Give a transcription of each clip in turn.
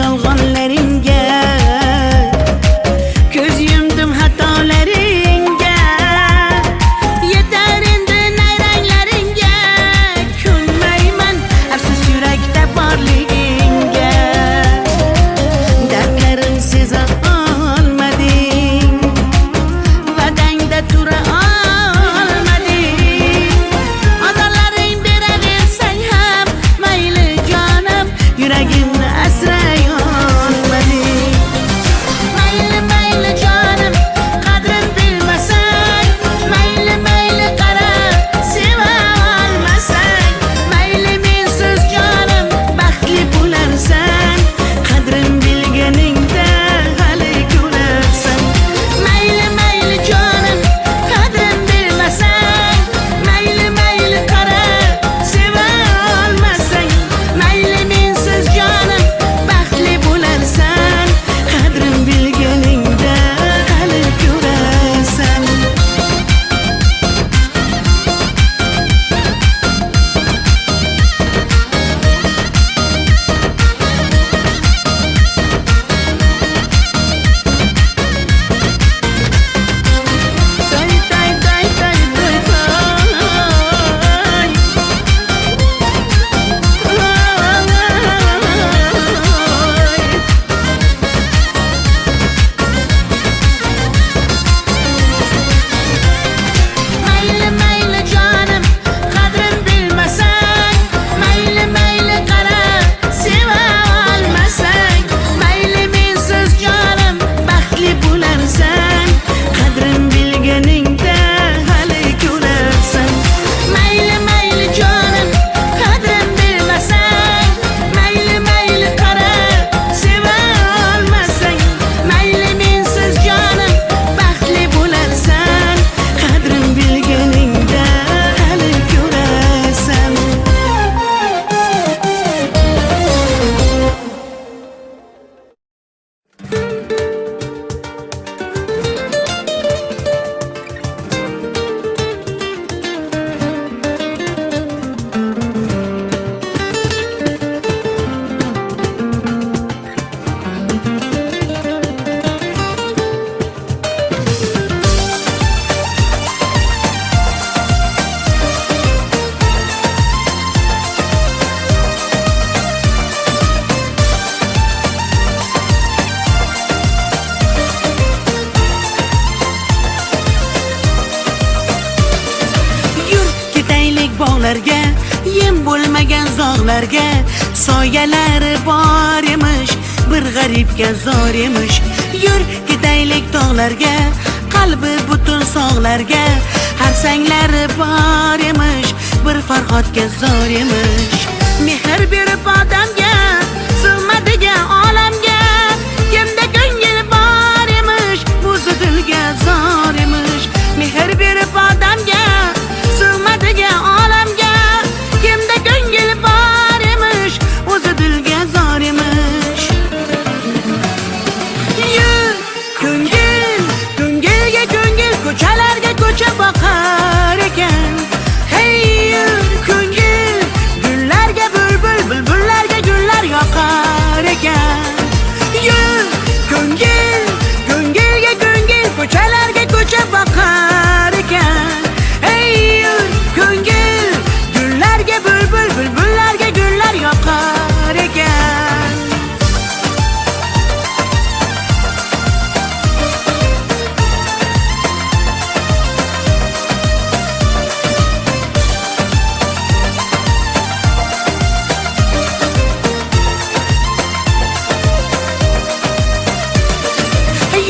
yolg'onlaringga, ko'z yumdim xatolaringga. Yetar endi nayranglaringga, ko'nmayman afsus yurakda borligingga. Dardlarim seza olmading, va'dangda tura olmading. Azorlaring beraversang ham mayli jonim, yuragimni asray olmading. Mayli mayli jonim, qadrin bilmasang, mayli mayli qara, seva olmasang, mayli mensiz jonim baxtli bo'larsan, qadrin bilganingda hali ko'rarsan. Mayli mayli jonim, qadrin bilmasang, mayli mayli qara, seva olmasang, mayli mensiz jonim baxtli bo'larsan, qadrin bilganingda hali ko'rarsan. Tay tay tay tay tay Mayli mayli jonim, qadrin bilmasang, mayli mayli qara, seva olmasang, mayli mensiz jonim baxtli bo'larsan, qadrin bilganingda hali ko'rarsan. Mayli mayli jonim, qadrin bilmasang, mayli mayli qara, seva olmasang, mayli mensiz jonim baxtli bo'larsan, qadrin bilganingda hali ko'rarsan. Yur ketaylik bog'larga, yem bo'lmagan zog'larga, soyalari bor emish, bir g'aribga zor emish. Yur ketaylik tog'larga, qalbi butun sog'larga, harsanglari bor emish, bir farhodga zor emish. Mehr berib odamga, sig'madigan olamga, kimda ko'ngil bor emish, o'zi dilga zor emish. Mehr berib odamga, sig'madigan olamga, kimda ko'ngil bor emish, o'zi dilga zor emish. Yur ko'ngil, ko'ngilga ko'ngil, ko'chalarga ko'cha boqar ekan. Hey yur ko'ngil, gullarga bulbul, bulbullarga gullar yoqar ekan. Yur ko'ngil, ko'ngilga ko'ngil, ko'chalarga ko'cha boqar ekan. Hey yur ko'ngil, gullarga bulbul, bulbullarga gullar yoqar ekan.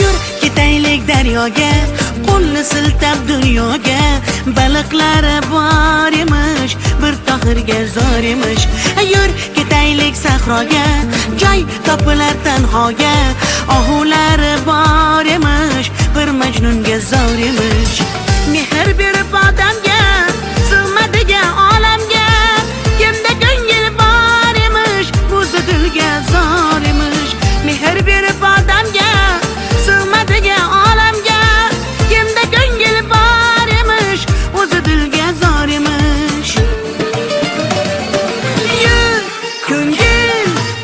Yur ketaylik daryoga, qo'lni siltab dunyoga, baliqlari bor emish, bir tohirga zor emish. Yur ketaylik sahroga, joy topilar tanhoga, ohulari bor emish, bir majnunga zor emish. Mehr berib odamga, sig'madigan olamga, kimda ko'ngil bor emish, o'zi dilga zor emish. Mehr berib odamga, sig'madigan olamga, kimda ko'ngil bor emish, o'zi dilga zor emish. Yur ko'ngil,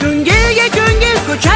ko'ngilga ko'ngil, ko'cha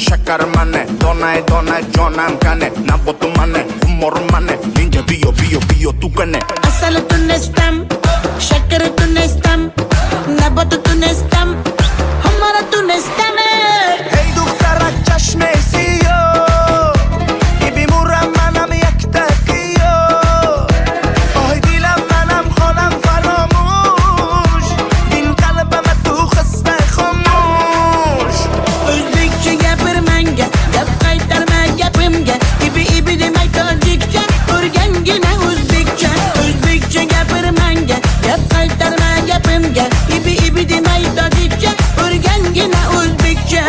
shakar mane, donay donay jonam kane, nabotu mane, humor mane, ninja biyo tu kane. Asal tunestam, shakar tunestam, nabat tunestam, hamara tunestam. Hey دخترک چشم سیاه بی مورم منم یک تکیه آهای دیلم منم خانم فراموش این قلبم تو خسته خاموش O'zbekcha gapir menga, gap qaytarma gapimga. Ibi demay tojikcha, o'rgangina o'zbekcha. O'zbekcha gapir menga, gap qaytarma gapimga. Ibi demay tojikcha, o'rgangina o'zbekcha.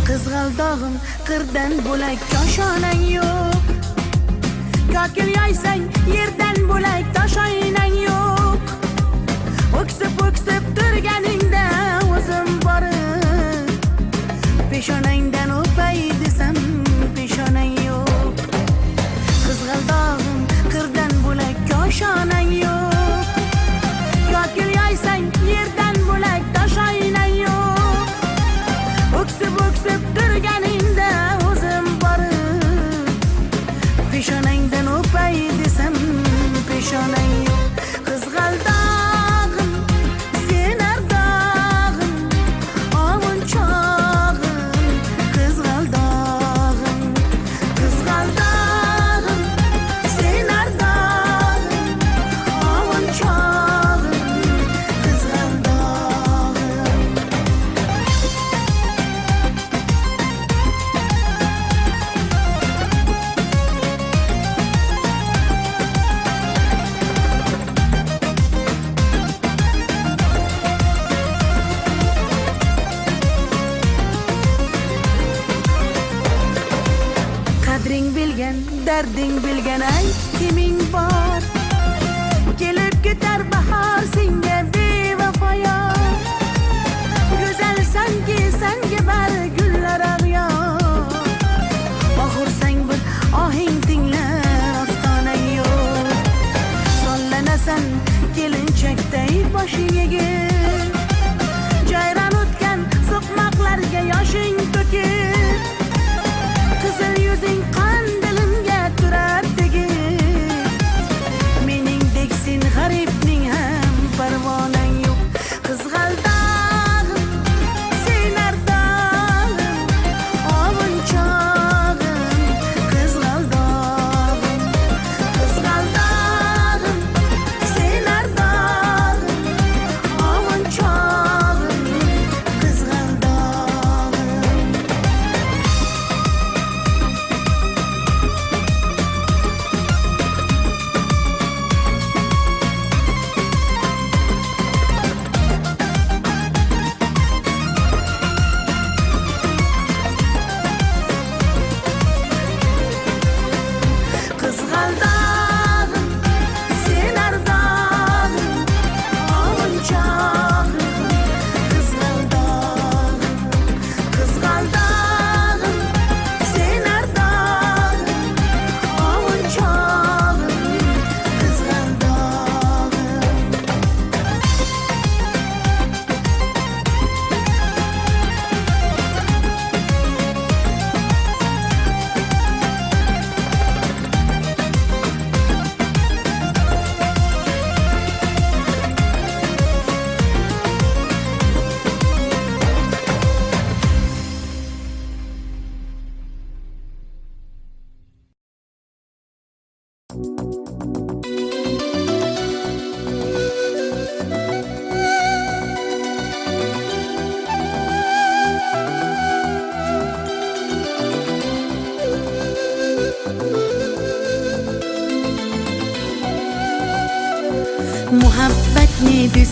Qizg'aldog'im qirdan bo'lak koshonang yo'q. Kokil yoysang yerdan bo'lak toshoynang yo'q. O'ksib turganingda o'zim borib peshonangdan o'pay desam peshonang yo'q. Qizg'aldog'im qirdan bo'lak koshonang yo'q. Kokil yoysang yerdan bo'lak toshoynang yo'q. O'ksib turganingda o'zim borib peshonangdan o'pay desam peshonang yo'q. Qizg'aldog'im sen ardog'im ovun chog'im. Qizg'aldog'im sen ardog'im ovun chog'im. Qizg'aldog'im qadring bilgan, darding bilgan ayt kiming bor. Kelib ketar bahor senga bevafoyor. Go'zalsanki senga bari gullar ag'yor. Oxursang bir ohing tinglar ostonang yo'q. Sollanasan kelinchakday boshing egib. Jayron o'tgan so'qmoqlarga yoshing to'kib. Qizil yuzing qon dilimga turar tegib.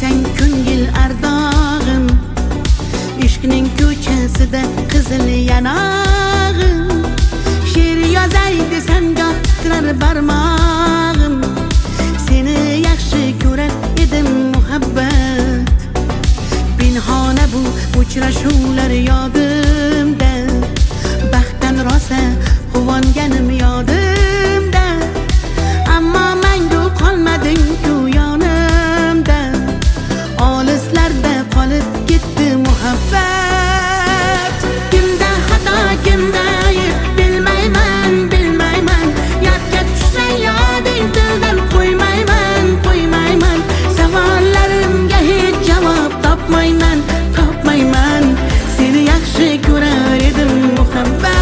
sen ko'ngil ardog'im, ishqning ko'chasida qizil yanog'im. She'r yozay desam goh titrar barmog'im, seni yaxshi ko'rar edim muhabbat. Pinhona bu uchrashuvlar yodimda, baxtdan rosa quvonganim yodimda. Ammo mangu qolmading-ku yonimda, olislarda qolib ketdi muhabbat. Kimda xato, kimda ayb bilmayman, bilmayman. Yodga tushsa yoding tildan qo'ymayman, qo'ymayman. Savollarimga hech javob topmayman, topmayman. Seni yaxshi ko'rar edim muhabbat.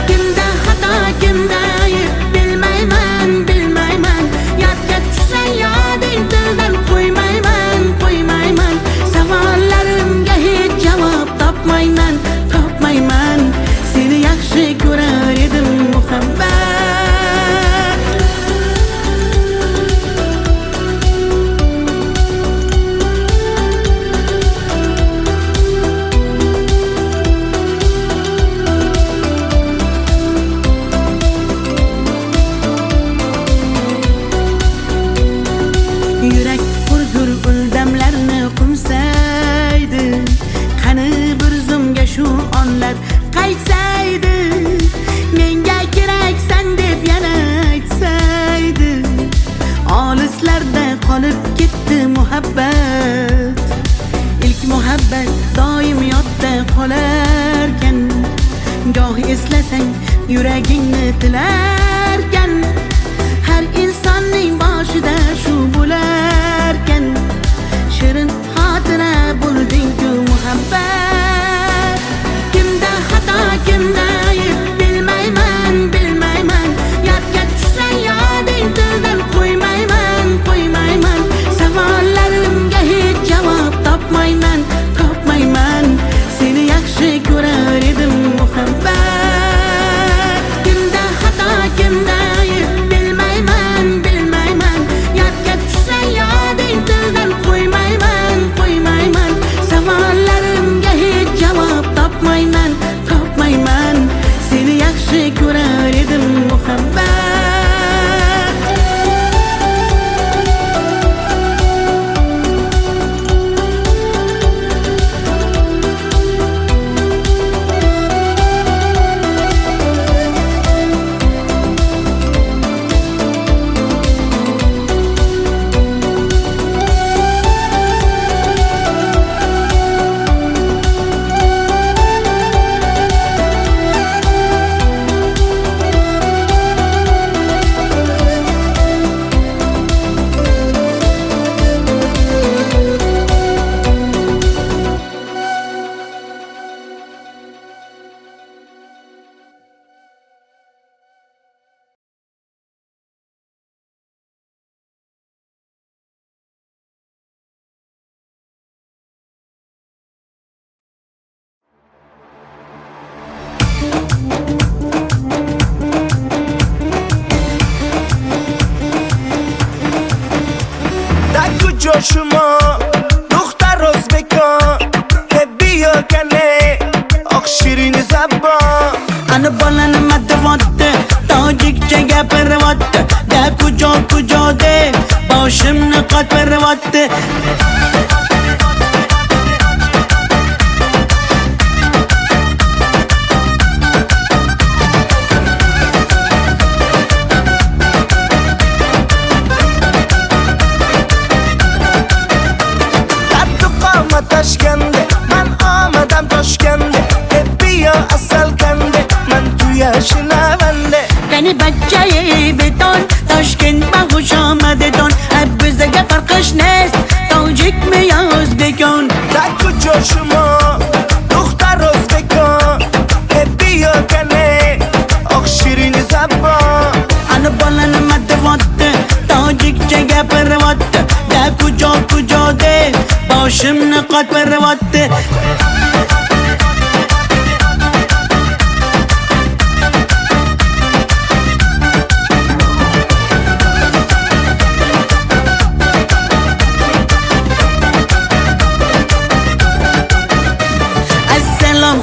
Kimda xato, kimda ayb bilmayman, bilmayman. Yodga tushsa yoding tildan qo'ymayman, qo'ymayman. Savollarimga hech javob topmayman, topmayman. Seni yaxshi ko'rar edim muhabbat. Yurak hurgur uldamlarni qumsaydi, qani bir zumga shu onlar qaytsaydi. Menga keraksan deb yana aytsaydi, olislarda qolib ketdi muhabbat. İlk muhabbat doim yodda qolarkan, goh eslasang yuragingni tilarkan. Har insonning boshida shu bo'larkan, shirin xotira bo'lding-ku muhabbat. Kimda xato, kimda ayb bilmayman, bilmayman. Yodga tushsa yoding tildan qo'ymayman, qo'ymayman. Savollarimga hech javob topmayman, topmayman. Seni yaxshi ko'rar edim muhabbat. Kimda xato, kimda ayb bilmayman, bilmayman. Yodga tushsa yoding tildan qo'ymayman, qo'ymayman. Savollarimga hech javob topmayman, topmayman. Seni yaxshi ko'rar edim muhabbat. جوشما دختر ازبکان بیا کنه آخ شیرین زبان Ana balana madvatte, tojikcha gapirvatte. Da kujo kujo de, boshimni qotvirvatte. Toshkende, man omadam Toshkende. Bia asal kande, man tuya shinavande. Qani bachchayi beton, Toshkent bag'ush omadedon. Ab bizaga farqish nest, tojikmi yo o'zbekon. Da kujo shuma دختر ازبکان بیا کنه آخ شیرین زبان Ana balana madvatte, tojikcha gapirvatte. Da kujo kujo de, boshimni qotvirvatte.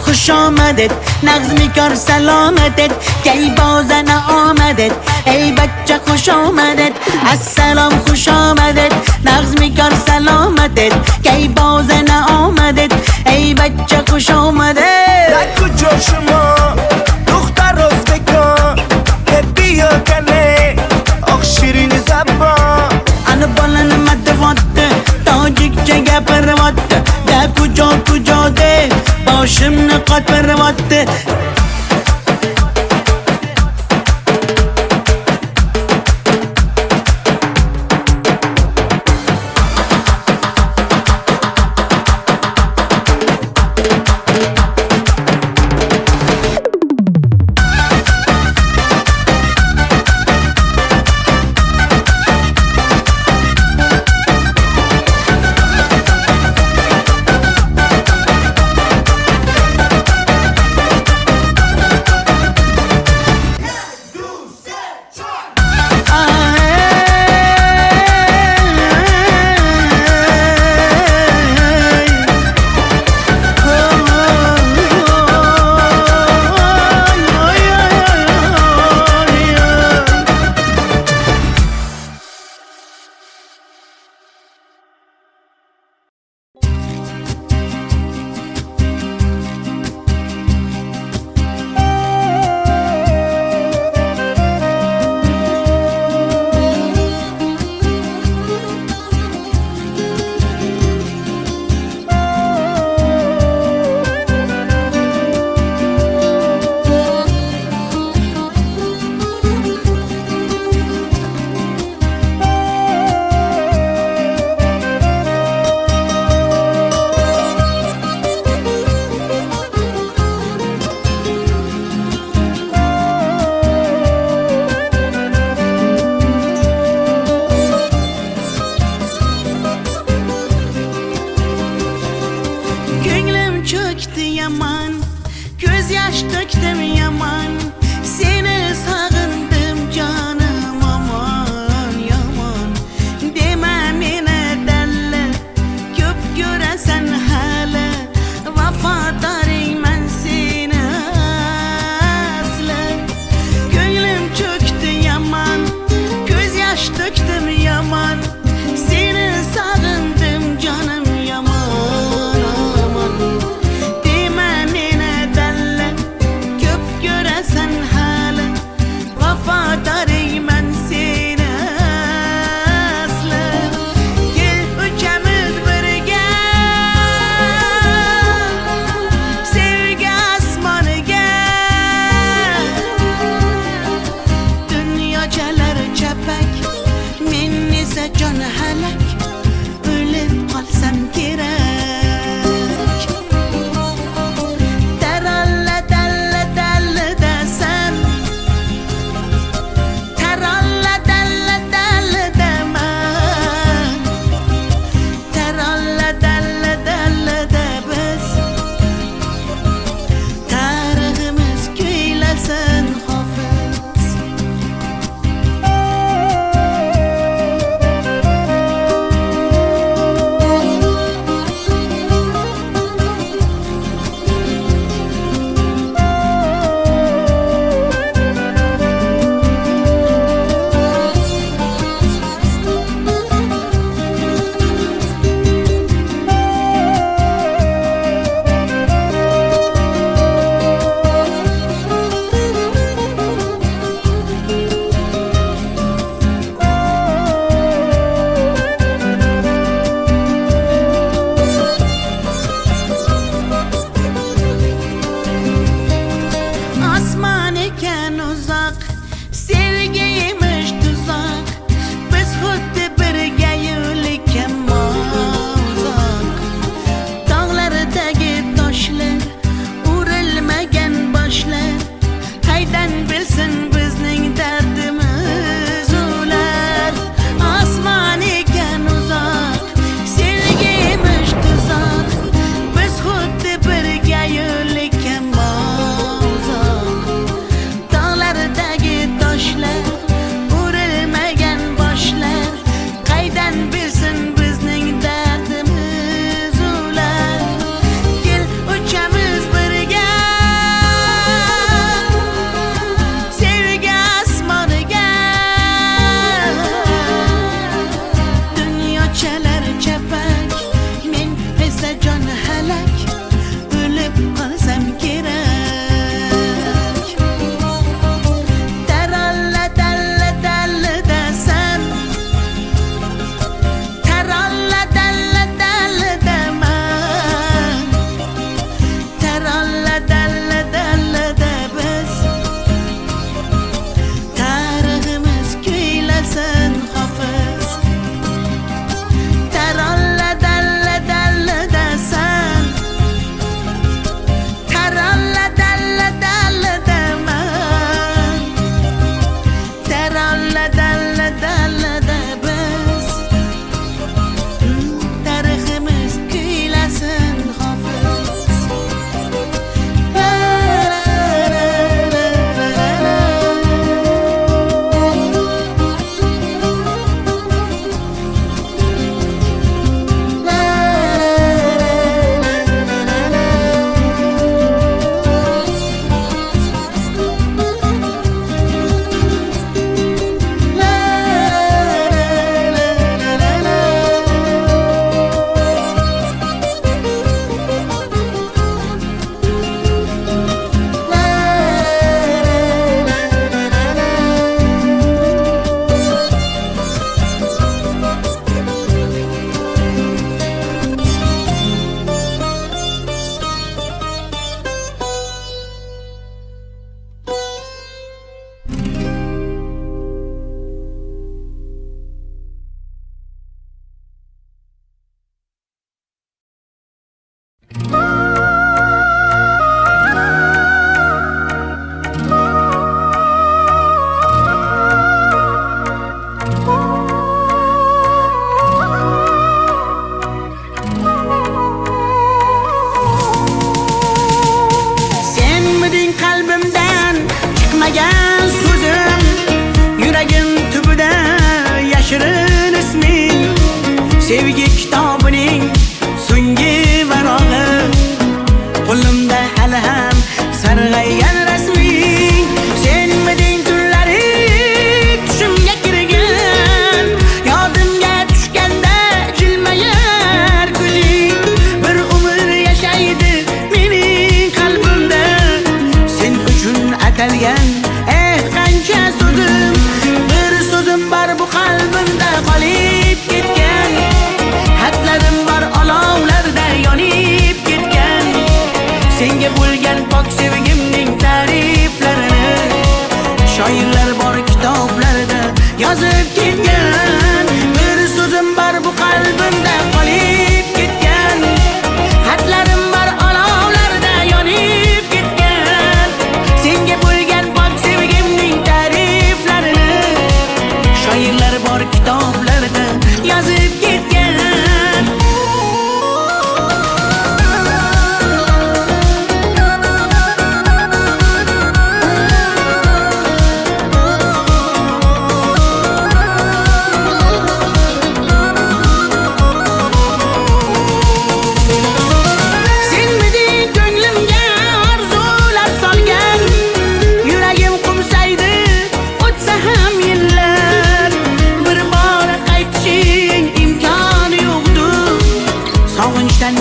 خوش آمدت نغز کار سلامتت کی بازن آمدت ای بچه خوش آمدت السلام خوش آمدت نغز کار سلامتت کی بازن آمدت ای بچه خوش آمدت در کجا شما دختر ازبکان بیا کنه آخ شیرین زبان انا بالن مدواته تاجیکچه گپرواته ده کجا ده باشم نقاط پرواته yaş döktüm yaman, seni sağındım canım aman yaman. Demem yine derler, köp göresen hele, vafadarım ben seni asla. Gönlüm çöktü yaman, göz yaş döktüm yaman, seni sağındım canım yaman aman. Demem yine derler, köp göresen hele,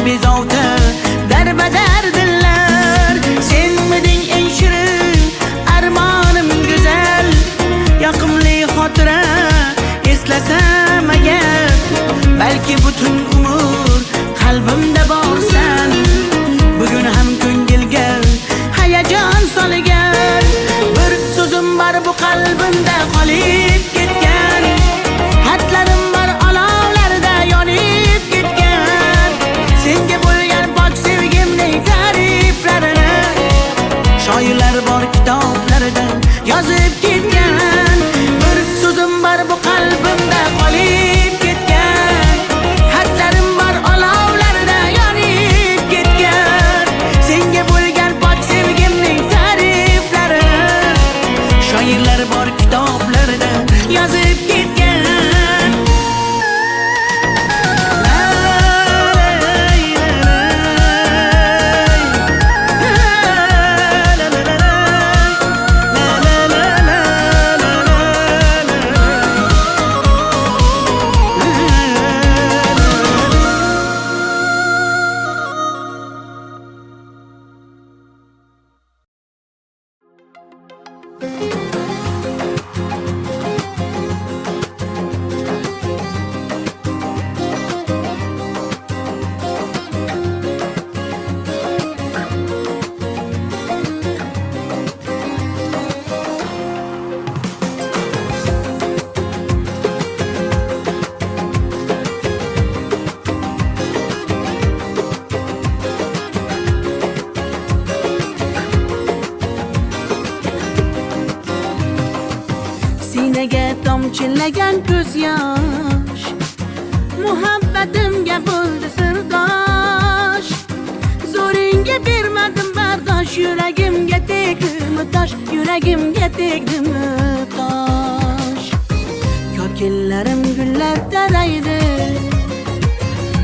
bezovta darbadar dillar. Senmiding eng shirin armonim go'zal, yoqimli xotira eslasam agar, balki butun umr qalbimda borsan. Bugun ham ko'ngilga hayajon solgan bir so'zim bor bu qalbimda qolib ketgan. Xatlarim bor olovlarda yonib ketgan. Senga bo'lgan pok sevgimning ta'riflarini shoirlar bor kitoblarida yozib ketgan. Bir so'zim bor bu qalbimda qolib ketgan. Xatlarim bor olovlarda yonib ketgan. Senga bo'lgan pok sevgimning ta'riflarini shoirlar bor kitoblarida yozib ketgan. Sinaga tomchilagan ko'z yosh, muhabbatimga bo'ldi sirdosh. Zo'ringga bermadim bardosh, yuragimga tegdimi tosh, yuragimga tegdimi tosh. Ko'killarim gullar taraydi,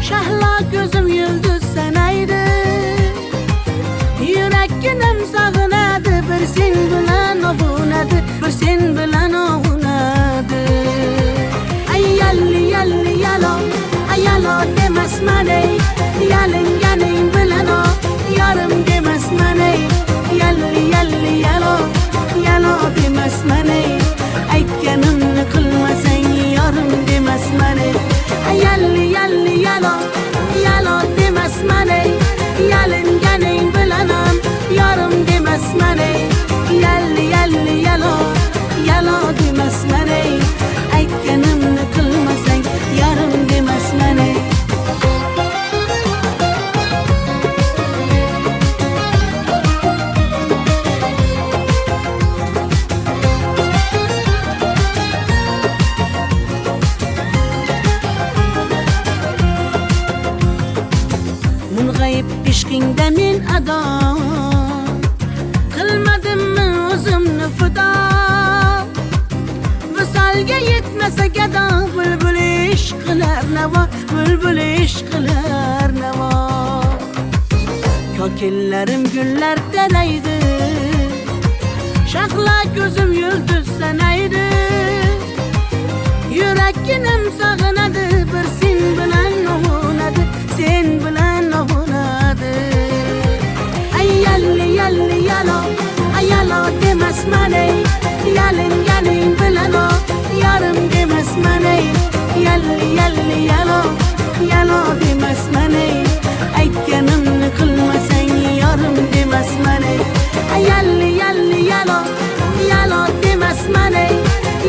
shahlo ko'zim yulduz sanaydi. Yurakkinam sog'inadi, bir sen bilan ovunadi, bir sen bilan ovunadi. Ay yalli yalli yalo, ay yalo demasman ey, yalinganing bilan o yarim demasman ey. Yalli yalli yalo, yalo demasman ey, aytganimni qilmasang yarim demasman ey. Ay yalli yalli yalo, yalo demasman ey, yalinganing bilan ham yarim demasman ey. Yalli yalli yalo, yalo demasman ey, aytganimni qilmasang yarim demasman ey. Mung'ayib ishqingda men ado, qilmadimmi o'zimni fido. Visolga yetmasa gado, bulbul ishq qilar navo, bulbul ishq qilar navo. Ko'killarim gullar taraydi, shahlo ko'zim yulduz sanaydi. Yurakkinam sog'inadi, bir sen bilan ovunadi, sen bilan ovunadi. Ay yalli yalli yalo, ay yalo demasman ey, yalinganing bilan o yarim demasman ey. Yalli yalli yalo, yalo demasman ey, aytganimni qilmasang yarim demasman ey. Ay yalli yalli yalo, yalo demasman ey,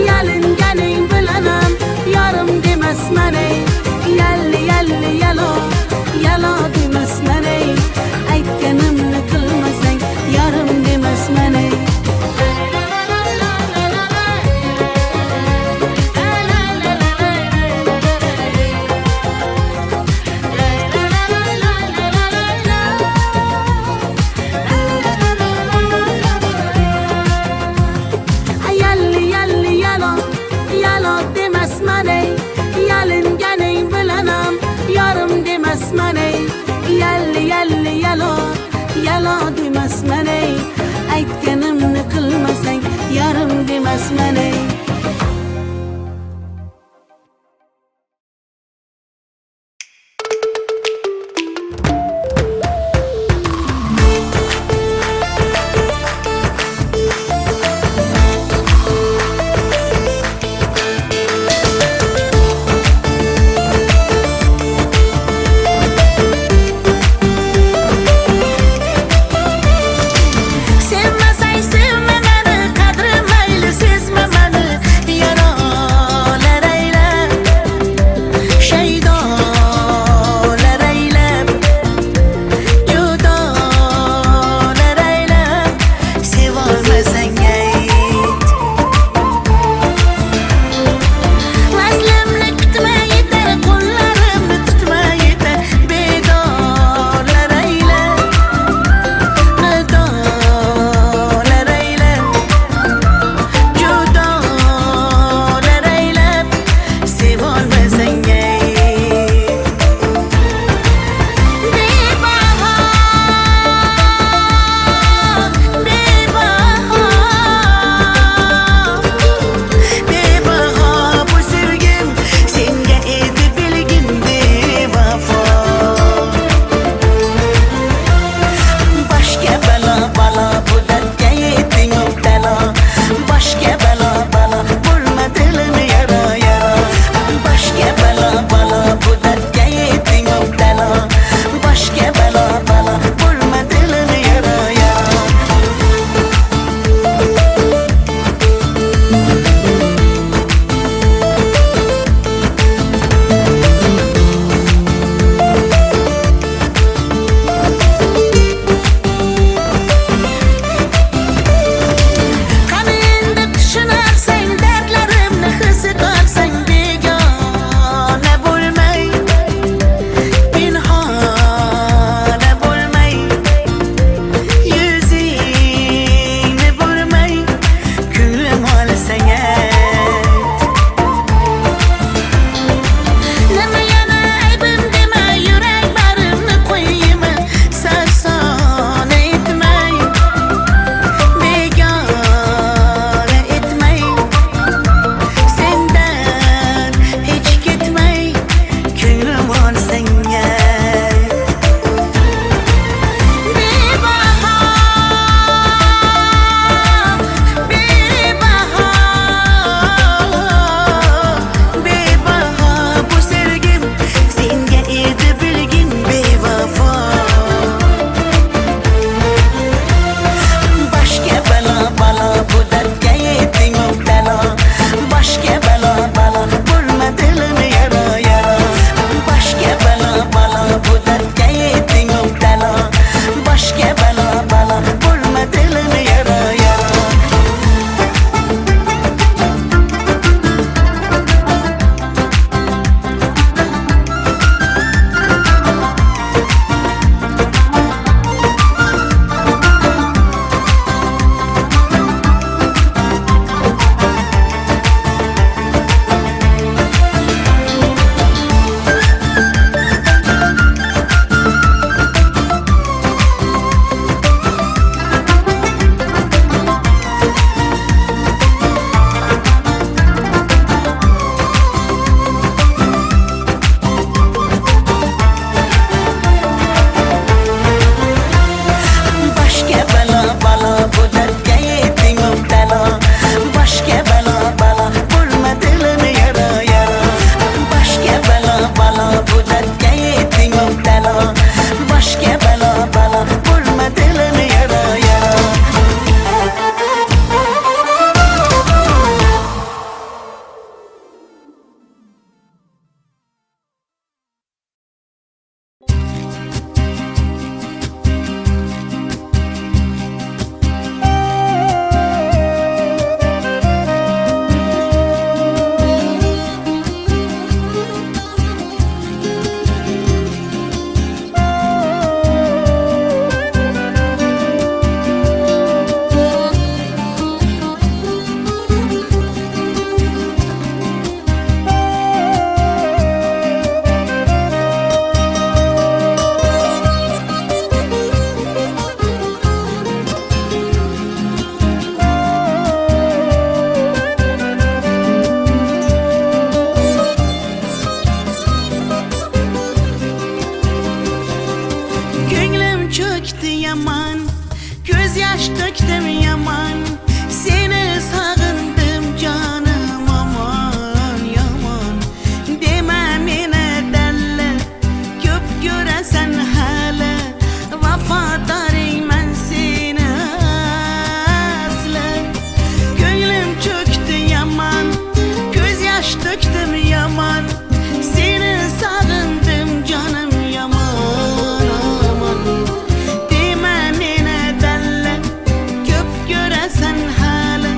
yalinganing bilan ham yarim demasman ey. Yalli yalli yalo, yalo demasman ey, aytganimni qilmasang yarim demasman ey. Yalli yalli yalo, yalo demasman ey, yalinganing bilan ham yarim demasman ey. Yalli yalli yalo, yalo demasman ey, aytganimni qilmasang yarim demasman ey. çöktü yaman, göz yaş döktüm yaman. Seni sağındım canım aman yaman. Deme mine derler, köp göresen hele. Vafadarım ben seni asla. Gönlüm çöktü yaman, göz yaş döktüm yaman. Seni sağındım canım yaman aman. Deme mine derler, köp göresen hele.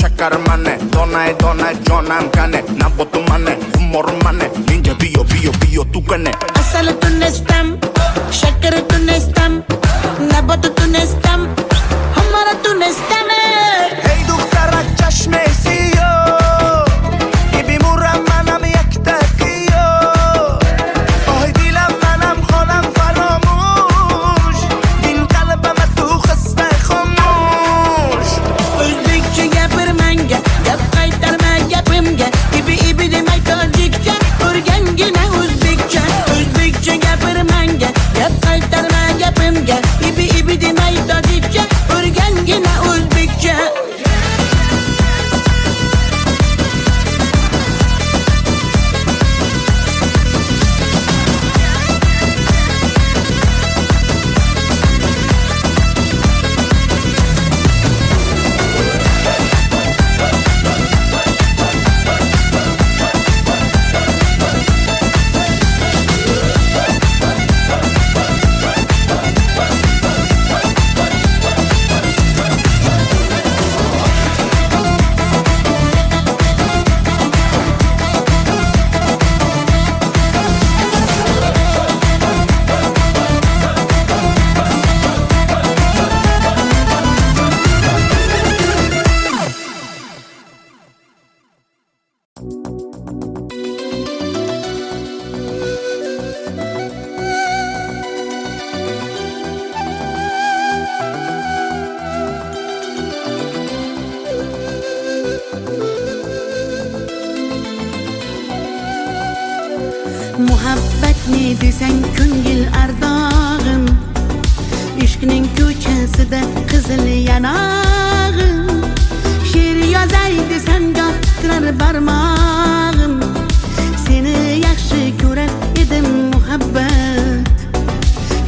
shakar mane donay donay jonam kane nabotu mane humor mane ninja biyo tu kane asal tunestam shakar tunestam nabat tunestam hamara tunestam Hey دخترک چشم سیاه منم یک دقیقه آهای دیلم منم خانم فراموش این قلبم تو خسته خاموش O'zbekcha gapirmanga gap qaytarma gapimga ibi demay tojikcha o'rgangina o'zbekcha gapirmanga gap qaytarma gapimga ibi demay tojikcha o'rgangina o'zbekcha Muhabbat ne desang ko'ngil ardog'im ishqning ko'chasida qizil yanog'im she'r yozay desam goh titrar barmog'im seni yaxshi ko'rar edim muhabbat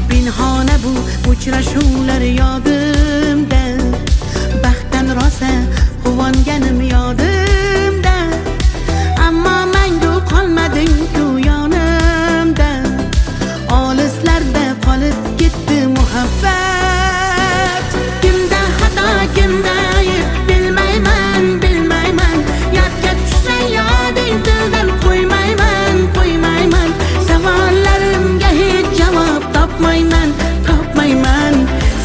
pinhona bu uchrashuvlar yodimda baxtdan rosa quvonganim yodimda ammo mangu qolmading-ku yonimda olislarda qolib ketdi muhabbat kimda xato kimda ayb bilmayman yodga tushsa yoding tildan qo'ymayman savollarimga hech javob topmayman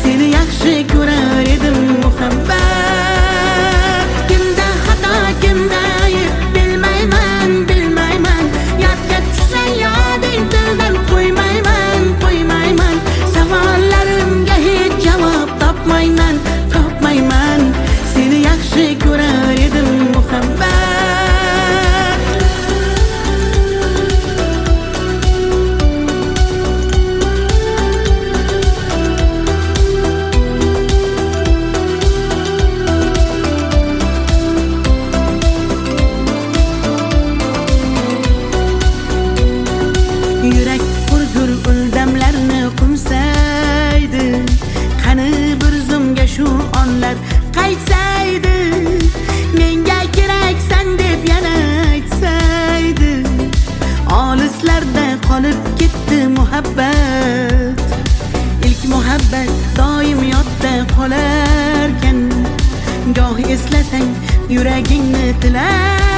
seni yaxshi ko'rar edim muhabbat kimda xato kimda ayb bilmayman yodga tushsa yoding tildan qo'ymayman savollarimga hech javob topmayman seni yaxshi ko'rar edim muhabbat yurak hurgur uldamlarni qumsaydi qani bir zumga shu onlar qaytsaydi menga keraksan deb yana aytsaydi olislarda qolib ketdi muhabbat ilk muhabbat doim yodda qolarkan goh eslasang yuragingni tilar